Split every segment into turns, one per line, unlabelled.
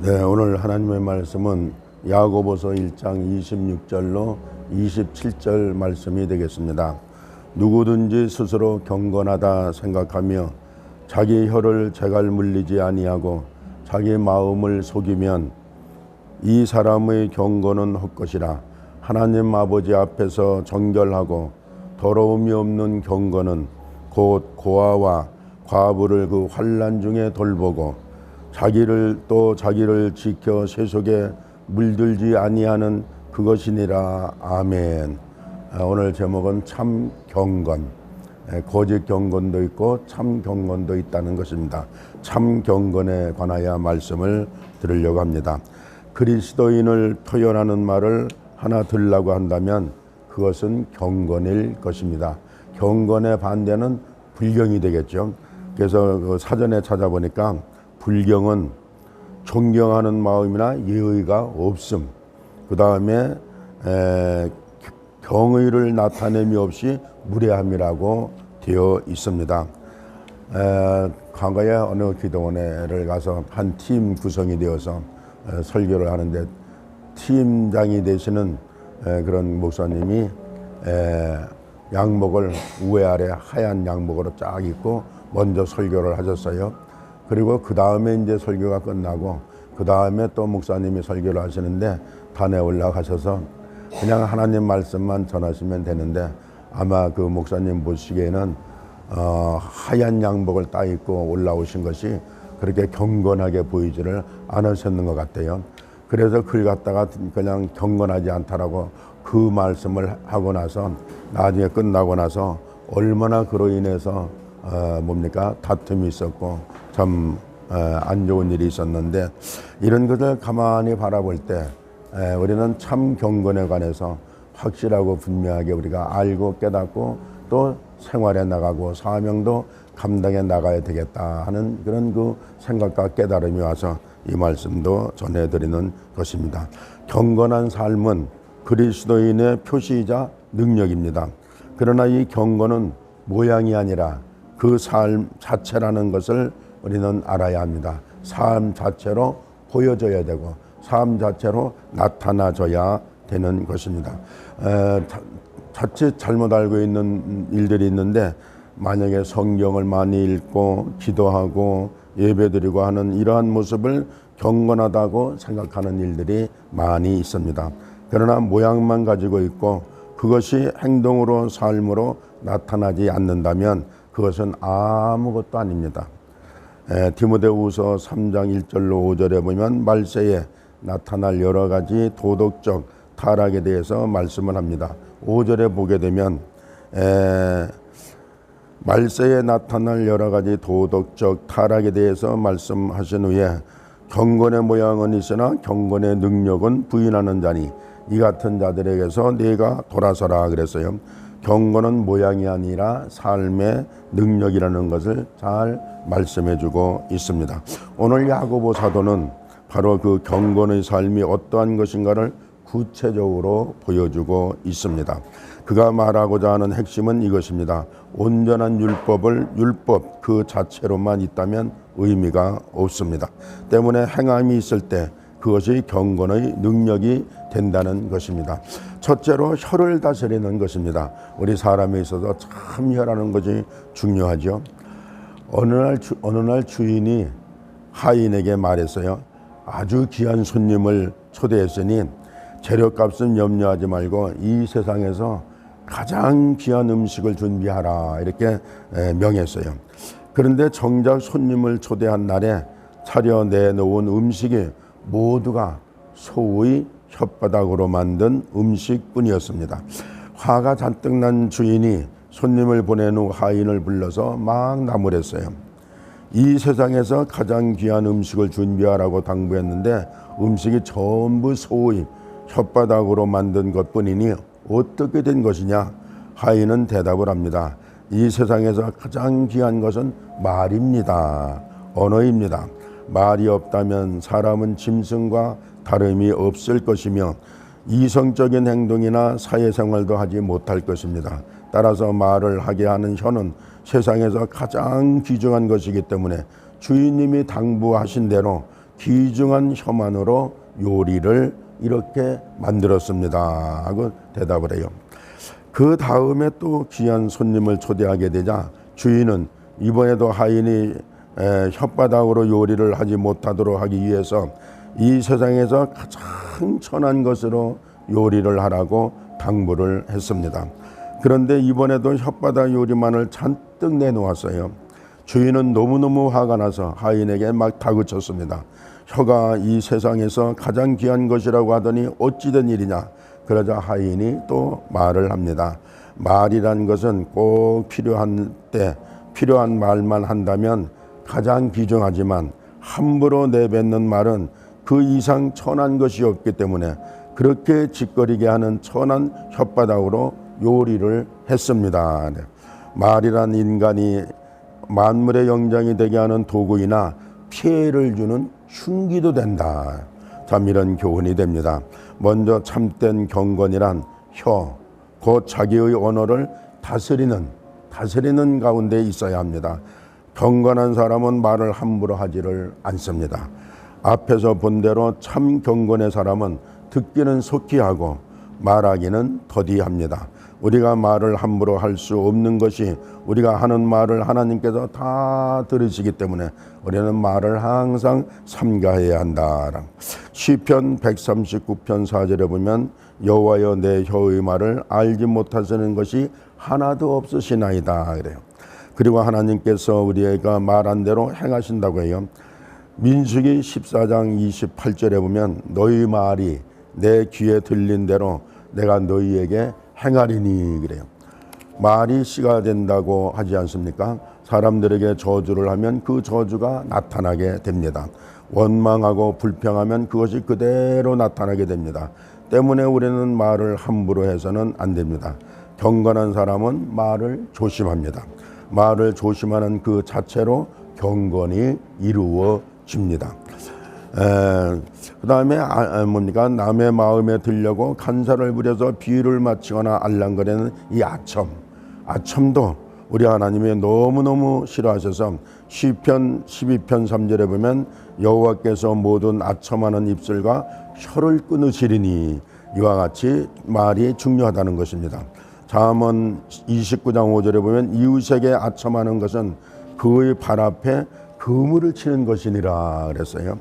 네, 오늘 하나님의 말씀은 야고보서 1장 26절로 27절 말씀이 되겠습니다. 누구든지 스스로 경건하다 생각하며 자기 혀를 재갈 물리지 아니하고 자기 마음을 속이면 이 사람의 경건은 헛것이라. 하나님 아버지 앞에서 정결하고 더러움이 없는 경건은 곧 고아와 과부를 그 환난 중에 돌보고 자기를 지켜 세속에 물들지 아니하는 그것이니라. 아멘. 오늘 제목은 참 경건, 거짓 경건도 있고 참 경건도 있다는 것입니다. 참 경건에 관하여 말씀을 드리려고 합니다. 그리스도인을 표현하는 말을 하나 들으려고 한다면 그것은 경건일 것입니다. 경건의 반대는 불경이 되겠죠. 그래서 그 사전에 찾아보니까 불경은 존경하는 마음이나 예의가 없음, 그 다음에 경의를 나타냄이 없이 무례함이라고 되어 있습니다. 과거에 어느 기도원회를 가서 한 팀 구성이 되어서 설교를 하는데 팀장이 되시는 그런 목사님이 양복을 우에 아래 하얀 양복으로 쫙 입고 먼저 설교를 하셨어요. 그리고 그 다음에 이제 설교가 끝나고 그 다음에 또 목사님이 설교를 하시는데 단에 올라가셔서 그냥 하나님 말씀만 전하시면 되는데 아마 그 목사님 보시기에는 하얀 양복을 딱 입고 올라오신 것이 그렇게 경건하게 보이지를 않으셨는 것 같아요. 그래서 글 갖다가 그냥 경건하지 않다라고 그 말씀을 하고 나서 나중에 끝나고 나서 얼마나 그로 인해서 다툼이 있었고 참 안 좋은 일이 있었는데, 이런 것을 가만히 바라볼 때 우리는 참 경건에 관해서 확실하고 분명하게 우리가 알고 깨닫고 또 생활에 나가고 사명도 감당해 나가야 되겠다 하는 그런 그 생각과 깨달음이 와서 이 말씀도 전해드리는 것입니다. 경건한 삶은 그리스도인의 표시이자 능력입니다. 그러나 이 경건은 모양이 아니라 그 삶 자체라는 것을 우리는 알아야 합니다. 삶 자체로 보여져야 되고 삶 자체로 나타나져야 되는 것입니다. 자칫 잘못 알고 있는 일들이 있는데, 만약에 성경을 많이 읽고 기도하고 예배드리고 하는 이러한 모습을 경건하다고 생각하는 일들이 많이 있습니다. 그러나 모양만 가지고 있고 그것이 행동으로 삶으로 나타나지 않는다면 그것은 아무것도 아닙니다. 디모데후서 3장 1절로 5절에 보면 말세에 나타날 여러 가지 도덕적 타락에 대해서 말씀을 합니다. 5절에 보게 되면 말세에 나타날 여러 가지 도덕적 타락에 대해서 말씀하신 후에 경건의 모양은 있으나 경건의 능력은 부인하는 자니 이 같은 자들에게서 네가 돌아서라 그랬어요. 경건은 모양이 아니라 삶의 능력이라는 것을 잘 말씀해주고 있습니다. 오늘 야고보 사도는 바로 그 경건의 삶이 어떠한 것인가를 구체적으로 보여주고 있습니다. 그가 말하고자 하는 핵심은 이것입니다. 온전한 율법 그 자체로만 있다면 의미가 없습니다. 때문에 행함이 있을 때 그것이 경건의 능력이 된다는 것입니다. 첫째로 혀를 다스리는 것입니다. 우리 사람에 있어서 참 혀라는 것이 중요하죠. 어느 날 주인이 하인에게 말했어요. 아주 귀한 손님을 초대했으니 재료값은 염려하지 말고 이 세상에서 가장 귀한 음식을 준비하라 이렇게 명했어요. 그런데 정작 손님을 초대한 날에 차려 내놓은 음식이 모두가 소의 혓바닥으로 만든 음식뿐이었습니다. 화가 잔뜩 난 주인이 손님을 보낸 후 하인을 불러서 막 나무랬어요. 이 세상에서 가장 귀한 음식을 준비하라고 당부했는데 음식이 전부 소의 혓바닥으로 만든 것뿐이니 어떻게 된 것이냐? 하인은 대답을 합니다. 이 세상에서 가장 귀한 것은 말입니다. 언어입니다. 말이 없다면 사람은 짐승과 다름이 없을 것이며 이성적인 행동이나 사회생활도 하지 못할 것입니다. 따라서 말을 하게 하는 혀는 세상에서 가장 귀중한 것이기 때문에 주인님이 당부하신 대로 귀중한 혐안으로 요리를 이렇게 만들었습니다 하고 대답을 해요. 그 다음에 또 귀한 손님을 초대하게 되자 주인은 이번에도 하인이 혓바닥으로 요리를 하지 못하도록 하기 위해서 이 세상에서 가장 천한 것으로 요리를 하라고 당부를 했습니다. 그런데 이번에도 혓바닥 요리만을 잔뜩 내놓았어요. 주인은 너무너무 화가 나서 하인에게 막 다그쳤습니다. 혀가 이 세상에서 가장 귀한 것이라고 하더니 어찌 된 일이냐. 그러자 하인이 또 말을 합니다. 말이란 것은 꼭 필요한 때 필요한 말만 한다면 가장 귀중하지만 함부로 내뱉는 말은 그 이상 천한 것이 없기 때문에 그렇게 짓거리게 하는 천한 혓바닥으로 요리를 했습니다. 말이란 인간이 만물의 영장이 되게 하는 도구이나 피해를 주는 흉기도 된다. 참 이런 교훈이 됩니다. 먼저 참된 경건이란 혀, 곧 자기의 언어를 다스리는 가운데 있어야 합니다. 경건한 사람은 말을 함부로 하지를 않습니다. 앞에서 본 대로 참 경건의 사람은 듣기는 속히 하고 말하기는 더디합니다. 우리가 말을 함부로 할 수 없는 것이 우리가 하는 말을 하나님께서 다 들으시기 때문에 우리는 말을 항상 삼가해야 한다. 시편 139편 4절에 보면 여호와여 내 혀의 말을 알지 못하시는 것이 하나도 없으시나이다 그래요. 그리고 하나님께서 우리가 말한 대로 행하신다고 해요. 민수기 14장 28절에 보면 너희 말이 내 귀에 들린 대로 내가 너희에게 행하리니 그래요. 말이 씨가 된다고 하지 않습니까? 사람들에게 저주를 하면 그 저주가 나타나게 됩니다. 원망하고 불평하면 그것이 그대로 나타나게 됩니다. 때문에 우리는 말을 함부로 해서는 안 됩니다. 경건한 사람은 말을 조심합니다. 말을 조심하는 그 자체로 경건이 이루어집니다. 그 다음에 뭡니까? 남의 마음에 들려고 간사를 부려서 비유를 맞추거나 알랑거리는 이 아첨도 우리 하나님이 너무너무 싫어하셔서 시편 12편 3절에 보면 여호와께서 모든 아첨하는 입술과 혀를 끊으시리니 이와 같이 말이 중요하다는 것입니다. 잠언 29장 5절에 보면 이웃에게 아첨하는 것은 그의 발 앞에 그물을 치는 것이니라 그랬어요.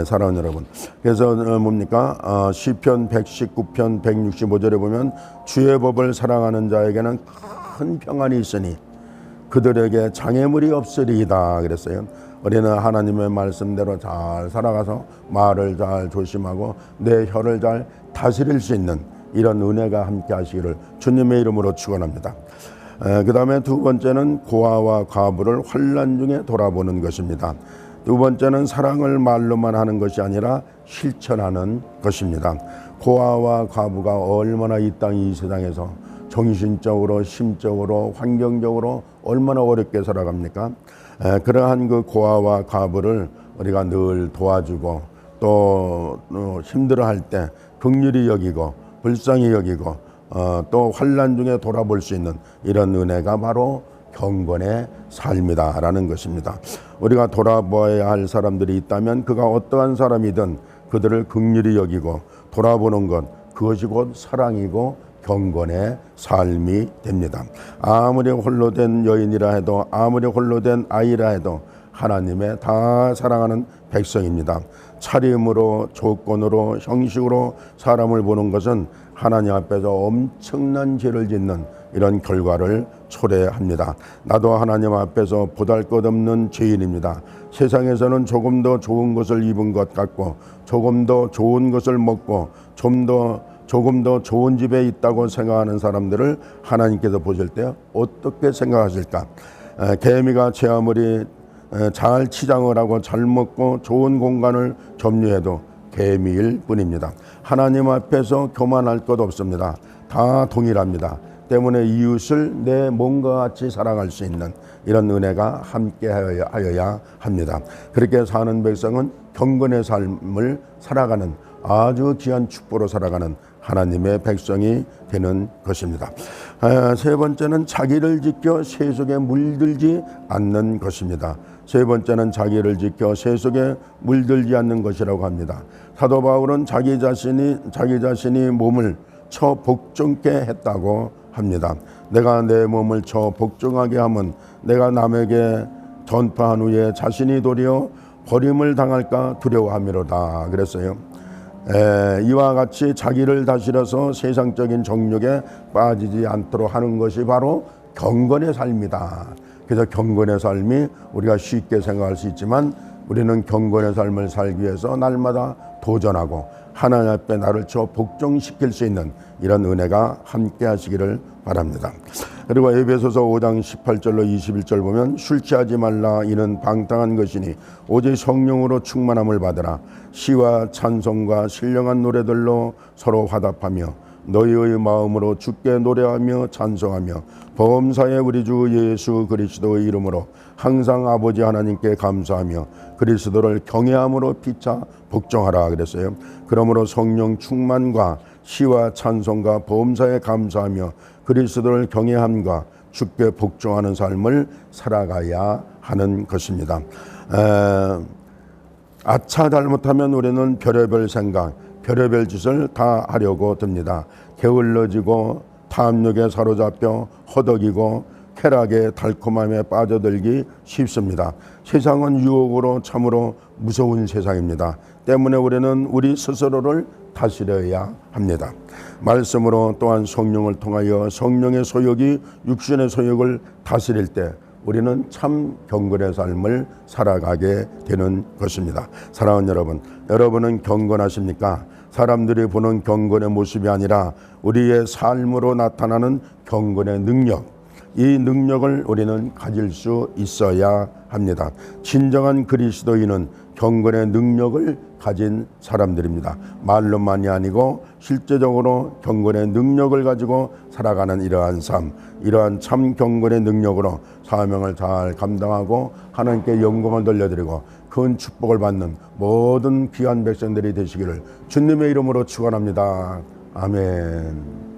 사랑하는 여러분, 그래서 뭡니까? 시편 119편 165절에 보면 주의 법을 사랑하는 자에게는 큰 평안이 있으니 그들에게 장애물이 없으리이다 그랬어요. 우리는 하나님의 말씀대로 잘 살아가서 말을 잘 조심하고 내 혀를 잘 다스릴 수 있는 이런 은혜가 함께 하시기를 주님의 이름으로 축원합니다. 그 다음에 두 번째는 고아와 과부를 환난 중에 돌아보는 것입니다. 두 번째는 사랑을 말로만 하는 것이 아니라 실천하는 것입니다. 고아와 과부가 얼마나 이 땅 이 세상에서 정신적으로 심적으로 환경적으로 얼마나 어렵게 살아갑니까? 그러한 그 고아와 과부를 우리가 늘 도와주고 또 힘들어할 때 긍휼히 여기고 불쌍히 여기고 또 환난 중에 돌아볼 수 있는 이런 은혜가 바로 경건의 삶이다라는 것입니다. 우리가 돌아봐야 할 사람들이 있다면 그가 어떠한 사람이든 그들을 긍휼히 여기고 돌아보는 것, 그것이 곧 사랑이고 경건의 삶이 됩니다. 아무리 홀로 된 여인이라 해도 아무리 홀로 된 아이라 해도 하나님의 다 사랑하는 백성입니다. 차림으로 조건으로 형식으로 사람을 보는 것은 하나님 앞에서 엄청난 죄를 짓는 이런 결과를 초래합니다. 나도 하나님 앞에서 보잘것없는 죄인입니다. 세상에서는 조금 더 좋은 것을 입은 것 같고 조금 더 좋은 것을 먹고 조금 더 좋은 집에 있다고 생각하는 사람들을 하나님께서 보실 때 어떻게 생각하실까? 개미가 제 아무리 잘 치장을 하고 잘 먹고 좋은 공간을 점유해도 개미일 뿐입니다. 하나님 앞에서 교만할 것 없습니다. 다 동일합니다. 때문에 이웃을 내 몸과 같이 사랑할 수 있는 이런 은혜가 함께 하여야 합니다. 그렇게 사는 백성은 경건의 삶을 살아가는 아주 귀한 축복으로 살아가는 하나님의 백성이 되는 것입니다. 세 번째는 자기를 지켜 세속에 물들지 않는 것입니다. 세 번째는 자기를 지켜 세속에 물들지 않는 것이라고 합니다. 사도 바울은 자기 자신이 몸을 처 복종케 했다고 합니다. 내가 내 몸을 처 복종하게 하면 내가 남에게 전파한 후에 자신이 도리어 버림을 당할까 두려워함이로다 그랬어요. 이와 같이 자기를 다스려서 세상적인 정욕에 빠지지 않도록 하는 것이 바로 경건의 삶이다. 그래서 경건의 삶이 우리가 쉽게 생각할 수 있지만 우리는 경건의 삶을 살기 위해서 날마다 도전하고 하나님 앞에 나를 저 복종시킬 수 있는 이런 은혜가 함께 하시기를 바랍니다. 그리고 에베소서 5장 18절로 21절 보면 술 취하지 말라 이는 방탕한 것이니 오직 성령으로 충만함을 받으라. 시와 찬송과 신령한 노래들로 서로 화답하며 너희의 마음으로 주께 노래하며 찬송하며 범사의 우리 주 예수 그리스도의 이름으로 항상 아버지 하나님께 감사하며 그리스도를 경외함으로 피차 복종하라 그랬어요. 그러므로 성령 충만과 시와 찬송과 범사에 감사하며 그리스도를 경외함과 주께 복종하는 삶을 살아가야 하는 것입니다. 아차 잘못하면 우리는 별의별 생각, 별의별 짓을 다 하려고 듭니다. 게을러지고 탐욕에 사로잡혀 허덕이고 쾌락의 달콤함에 빠져들기 쉽습니다. 세상은 유혹으로 참으로 무서운 세상입니다. 때문에 우리는 우리 스스로를 다스려야 합니다. 말씀으로 또한 성령을 통하여 성령의 소욕이 육신의 소욕을 다스릴 때 우리는 참 경건의 삶을 살아가게 되는 것입니다. 사랑하는 여러분, 여러분은 경건하십니까? 사람들이 보는 경건의 모습이 아니라 우리의 삶으로 나타나는 경건의 능력, 이 능력을 우리는 가질 수 있어야 합니다. 진정한 그리스도인은 경건의 능력을 가진 사람들입니다. 말로만이 아니고 실제적으로 경건의 능력을 가지고 살아가는 이러한 삶, 이러한 참 경건의 능력으로 사명을 잘 감당하고 하나님께 영광을 돌려드리고 큰 축복을 받는 모든 귀한 백성들이 되시기를 주님의 이름으로 축원합니다. 아멘.